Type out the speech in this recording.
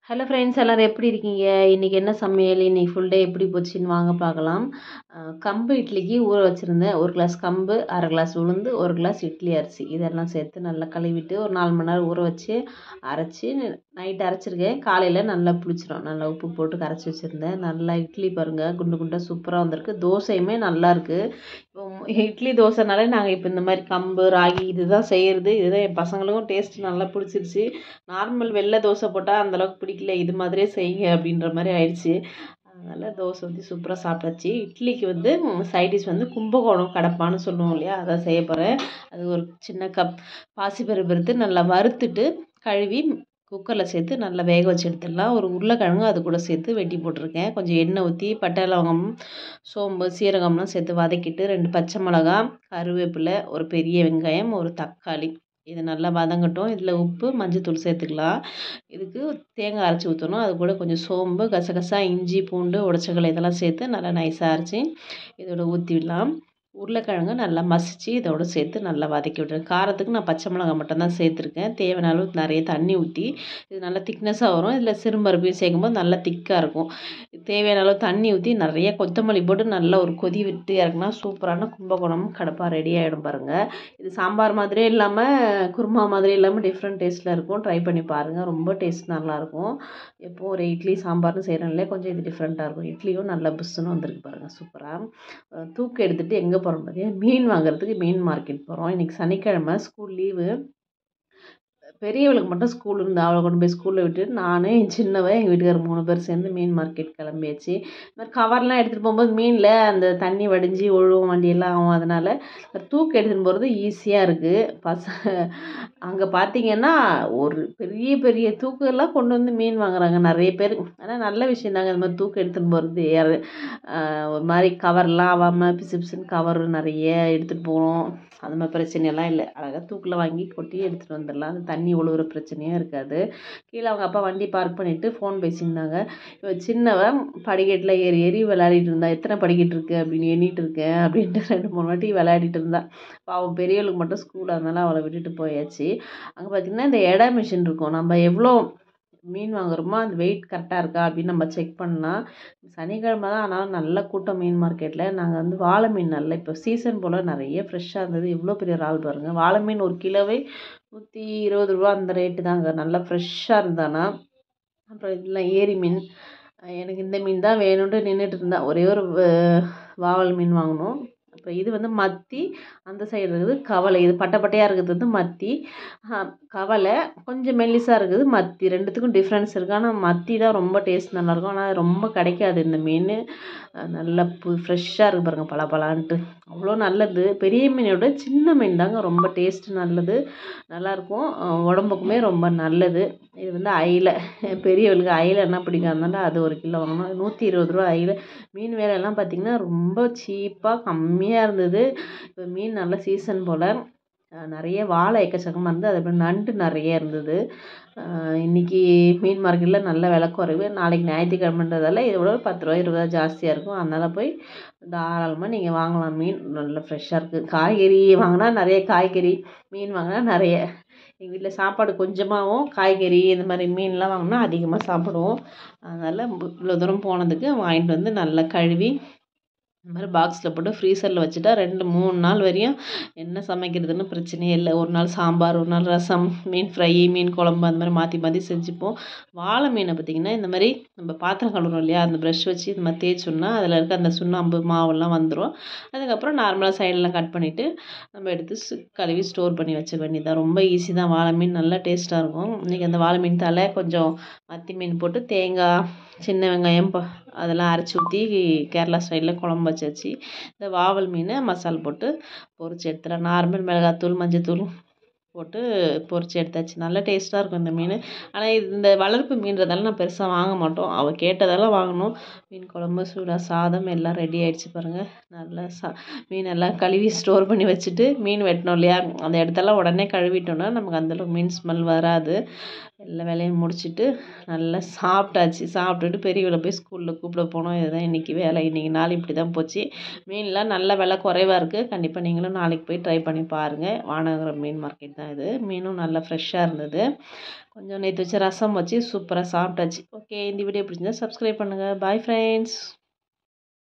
Hello friends எல்லோரும் எப்படி இருக்கீங்க? இன்றைக்கி என்ன சமையல்? இன்றைக்கி ஃபுல் டே எப்படி போச்சுன்னு வாங்க பார்க்கலாம். கம்பு இட்லிக்கு ஊற வச்சுருந்தேன். 1 கிளாஸ் கம்பு, 1/2 கிளாஸ் உளுந்து, 1 கிளாஸ் இட்லி அரிசி இதெல்லாம் சேர்த்து நல்லா கழுவிட்டு ஒரு 4 மணி நேரம் ஊற வச்சு அரைச்சி நைட் அரைச்சிருக்கேன். காலையில் நல்லா புளிச்சிடும். நல்லா உப்பு போட்டு கரைச்சி வச்சுருந்தேன். நல்லா இட்லி பாருங்கள், குண்டு குண்டாக சூப்பராக வந்திருக்கு. தோசையுமே நல்லாயிருக்கு. இப்போ இட்லி தோசைனாலே நாங்கள் இப்போ இந்த மாதிரி கம்பு, ராகி இதுதான் செய்கிறது. இதுதான் என் பசங்களுக்கும் டேஸ்ட் நல்லா பிடிச்சிருச்சு. நார்மல் வெள்ளை தோசை போட்டால் அந்தளவுக்கு பிடிக்கல, இது மாதிரியே செய்யுங்க அப்படின்ற மாதிரி ஆயிடுச்சு. அதனால் தோசை ஊற்றி சூப்பராக சாப்பிட்டாச்சு. இட்லிக்கு வந்து சைட் டிஷ் வந்து கும்பகோணம் கடப்பான்னு சொல்லுவோம் இல்லையா, அதை செய்ய போகிறேன். அது ஒரு சின்ன கப் பாசிப்பருப்பு எடுத்து நல்லா வறுத்துட்டு கழுவி குக்கரில் சேர்த்து நல்லா வேக வச்சு எடுத்துடலாம். ஒரு உருளைக்கிழங்கு அது கூட சேர்த்து வெட்டி போட்டிருக்கேன். கொஞ்சம் எண்ணெய் ஊற்றி பட்டை, லவங்கம், சோம்பு, சீரகம்லாம் சேர்த்து வதக்கிட்டு 2 பச்சை மிளகா, கருவேப்பிலை, ஒரு பெரிய வெங்காயம், ஒரு தக்காளி இது நல்லா வதங்கட்டும். இதில் உப்பு, மஞ்சத்தூள் சேர்த்துக்கலாம். இதுக்கு தேங்காய் அரைச்சி ஊற்றணும். அது கூட கொஞ்சம் சோம்பு, கசகசா, இஞ்சி, பூண்டு, உடச்சக்கல்லை இதெல்லாம் சேர்த்து நல்லா நைஸாக அரைச்சி இதோட ஊற்றிடலாம். உருளைக்கிழங்கு நல்லா மசித்து இதோடு சேர்த்து நல்லா வதக்கி விட்றேன். காரத்துக்கு நான் பச்சை மிளகாய் மட்டும்தான் சேர்த்துருக்கேன். தேவையான அளவு நிறைய தண்ணி ஊற்றி இது நல்லா திக்னஸாக வரும். இதில் சிறும்பருப்பையும் சேர்க்கும்போது நல்லா திக்காக இருக்கும். தேவையான அளவு தண்ணி ஊற்றி நிறைய கொத்தமல்லி போட்டு நல்லா ஒரு கொதி விட்டு இறக்குனா சூப்பரான கும்பகோணம் கடப்பா ரெடி ஆகிடும் பாருங்கள். இது சாம்பார் மாதிரியே இல்லாமல் குருமா மாதிரி இல்லாமல் டிஃப்ரெண்ட் டேஸ்ட்டில் இருக்கும். ட்ரை பண்ணி பாருங்கள், ரொம்ப டேஸ்ட் நல்லாயிருக்கும். எப்போது ஒரு இட்லி சாம்பார்னு செய்கிறோம்லே கொஞ்சம் இது டிஃப்ரெண்ட்டாக இருக்கும். இட்லியும் நல்லா புஷ்ஷுன்னு வந்திருக்கு பாருங்கள், சூப்பராக. தூக்கு எடுத்துகிட்டு எங்கே போகிறோம் பார்த்தீங்கன்னா, மீன் வாங்குறதுக்கு மீன் மார்க்கெட் போகிறோம். இன்றைக்கி சனிக்கிழமை, ஸ்கூல் லீவு. பெரியவளுக்கு மட்டும் ஸ்கூல் இருந்தால் அவளை கொண்டு போய் ஸ்கூலில் விட்டுட்டு நான், என் சின்னவன், எங்கள் வீட்டுக்காரர் 3 பேர் சேர்ந்து மீன் மார்க்கெட் கிளம்பியாச்சு. இந்த மாதிரி கவர்லாம் எடுத்துகிட்டு போகும்போது மீனில் அந்த தண்ணி வடிஞ்சு ஒழுவும் வண்டியெல்லாம் ஆகும். அதனால் தூக்கு எடுத்துகிட்டு போகிறது ஈஸியாக இருக்குது. அங்கே பார்த்திங்கன்னா ஒரு பெரிய பெரிய தூக்கெல்லாம் கொண்டு வந்து மீன் வாங்குறாங்க நிறைய பேர். ஆனால் நல்ல விஷயம் தாங்க இந்த மாதிரி தூக்கு எடுத்துகிட்டு போகிறது. ஒரு மாதிரி கவர்லாம் ஆகாமல் பிசு பிசுன்னு கவர் நிறைய எடுத்துகிட்டு போகணும், அது மாதிரி பிரச்சனையெல்லாம் இல்லை. அழகாக தூக்கில் வாங்கி கொட்டி எடுத்துகிட்டு வந்துடலாம். அந்த தண்ணி ஒழுகுற பிரச்சனையும் இருக்காது. கீழே அவங்க அப்பா வண்டி பார்க் பண்ணிவிட்டு ஃபோன் பேசியிருந்தாங்க. இப்போ சின்னவன் படிக்கட்டில் ஏறி ஏறி விளையாடிட்டு இருந்தா. எத்தனை படிக்கட்டு இருக்குது அப்படின்னு எண்ணிட்டு இருக்கேன் அப்படின்ட்டு 2-3 வாட்டி விளையாடிட்டு இருந்தா. அவன் பெரியவளுக்கு மட்டும் ஸ்கூல் அதனால அவளை விட்டுட்டு போயாச்சு. அங்கே பார்த்திங்கன்னா இந்த எடை மிஷின் இருக்கும். நம்ம எவ்வளோ மீன் வாங்குறோமோ அந்த வெயிட் கரெக்டாக இருக்கா அப்படின்னு நம்ம செக் பண்ணால். சனிக்கிழமை தான், ஆனாலும் நல்ல கூட்டம் மீன் மார்க்கெட்டில். நாங்கள் வந்து வாழை மீன் நல்லா இப்போ சீசன் போல் நிறைய ஃப்ரெஷ்ஷாக இருந்தது. இவ்வளோ பெரிய இறால் பாருங்கள். வாழை மீன் ஒரு கிலோவே 120 ரூபா அந்த ரேட்டு தாங்க. நல்லா ஃப்ரெஷ்ஷாக இருந்தானா. அப்புறம் இதெல்லாம் ஏரி மீன். எனக்கு இந்த மீன் தான் வேணும்ன்ட்டு நின்றுட்டு இருந்தா. ஒரே ஒரு வாவல் மீன் வாங்கணும். அப்புறம் இது வந்து மத்தி, அந்த சைடு இருக்குது கவலை. இது பட்டை பட்டையாக இருக்கிறது வந்து மத்தி, கவலை கொஞ்சம் மெல்லிசாக இருக்குது மத்தி. ரெண்டுத்துக்கும் டிஃப்ரென்ஸ் இருக்குது. ஆனால் மத்தி தான் ரொம்ப டேஸ்ட் நல்லாயிருக்கும். ஆனால் ரொம்ப கிடைக்காது இந்த மீன். நல்லா ஃப்ரெஷ்ஷாக இருக்குது பாருங்கள், பலான்ட்டு அவ்வளோ நல்லது. பெரிய மீனோட சின்ன மீன் தாங்க ரொம்ப டேஸ்ட்டு நல்லது, நல்லாயிருக்கும், உடம்புக்குமே ரொம்ப நல்லது. இது வந்து அயிலை. பெரியவளுக்கு அயிலை என்ன பிடிக்காதுனால அது 1 கிலோ வாங்கணும். 120 ரூபா அயிலை. மீன் விலையெல்லாம் பார்த்திங்கன்னா ரொம்ப சீப்பாக கம்மியாக இருந்தது. இப்போ மீன் நல்ல சீசன் போல். நிறைய வாழை எக்கச்சக்கமாக இருந்தது. அதே போல் நண்டு நிறைய இருந்தது. இன்றைக்கி மீன் மார்க்கெட்டில் நல்ல விலை குறைவு. நாளைக்கு ஞாயிற்றுக்கிழமைன்றதால இதோட ஒரு 10 ரூபா 20 ரூபா ஜாஸ்தியாக இருக்கும். அதனால் போய் தாராளமாக நீங்கள் வாங்கலாம். மீன் நல்லா ஃப்ரெஷ்ஷாக இருக்குது. காய்கறி வாங்கினா நிறைய காய்கறி, மீன் வாங்கினா நிறைய. எங்கள் வீட்டில் சாப்பாடு கொஞ்சமாகவும் காய்கறி இந்த மாதிரி மீன்லாம் வாங்கினா அதிகமாக சாப்பிடுவோம். அதனால் இவ்வளோ தூரம் போனதுக்கு வாங்கிட்டு வந்து நல்லா கழுவி இந்த மாதிரி பாக்ஸில் போட்டு ஃப்ரீசரில் வச்சுட்டா 2-3 நாள் வரையும் என்ன சமைக்கிறதுன்னு பிரச்சனையே இல்லை. ஒரு நாள் சாம்பார், ஒரு நாள் ரசம், மீன் ஃப்ரை, மீன் குழம்பு அந்த மாதிரி மாற்றி மாற்றி செஞ்சுப்போம். வாழை மீனை பார்த்திங்கன்னா இந்த மாதிரி நம்ம பாத்திரம் கழுவுறோம் இல்லையா, அந்த ப்ரஷ் வச்சு இந்த மாதிரி தேய்ச்சோம்னா அதில் இருக்க அந்த சுண்ணாம்பு மாவெல்லாம் வந்துடும். அதுக்கப்புறம் நார்மலாக சைடெலாம் கட் பண்ணிவிட்டு நம்ம எடுத்து கழுவி ஸ்டோர் பண்ணி வச்சுக்க வேண்டியதான். ரொம்ப ஈஸி தான். வாழை மீன் நல்லா டேஸ்ட்டாக இருக்கும். இன்றைக்கி அந்த வாழை மீன் தலை கொஞ்சம் மத்தி மீன் போட்டு தேங்காய், சின்ன வெங்காயம் அதெல்லாம் அரைச்சி ஊற்றி கேரளா ஸ்டைலில் குழம்பு வச்சாச்சு. இந்த வாவல் மீனை மசால் போட்டு பொரிச்சு எடுத்துடலாம். நார்மல் மிளகாத்தூள், மஞ்சத்தூள் போட்டு பொரிச்சு எடுத்தாச்சு. நல்லா டேஸ்ட்டாக இருக்கும் இந்த மீன். ஆனால் இந்த வளர்ப்பு மீன்றதால நான் பெருசாக வாங்க மாட்டோம். அவள் கேட்டதெல்லாம் வாங்கினோம். மீன் குழம்பு, சூடாக சாதம் எல்லாம் ரெடி ஆகிடுச்சு பாருங்கள். நல்லா மீன் எல்லாம் கழுவி ஸ்டோர் பண்ணி வச்சுட்டு மீன் வெட்டணும் இல்லையா, அந்த இடத்தெல்லாம் உடனே கழுவிட்டோன்னா நமக்கு அந்தளவுக்கு மீன் ஸ்மெல் வராது. எல்லா வேலையும் முடிச்சுட்டு நல்லா சாப்பிட்டாச்சு. சாப்பிட்டுட்டு பெரியவளை போய் ஸ்கூலில் கூப்பிட போனோம். இதுதான் இன்றைக்கி வேலை. இன்றைக்கி நாள் இப்படி தான் போச்சு. மீன்லாம் நல்ல விலை குறைவாக இருக்குது. கண்டிப்பாக நீங்களும் நாளைக்கு போய் ட்ரை பண்ணி பாருங்கள். வானகரம் மீன் மார்க்கெட் தான் இது. மீனும் நல்லா ஃப்ரெஷ்ஷாக இருந்தது. கொஞ்சம் நேற்று வச்ச ரசம் வச்சு சூப்பராக சாப்பிட்டாச்சு. ஓகே, இந்த வீடியோ பிடிச்சிருந்தா சப்ஸ்கிரைப் பண்ணுங்கள். Bye friends.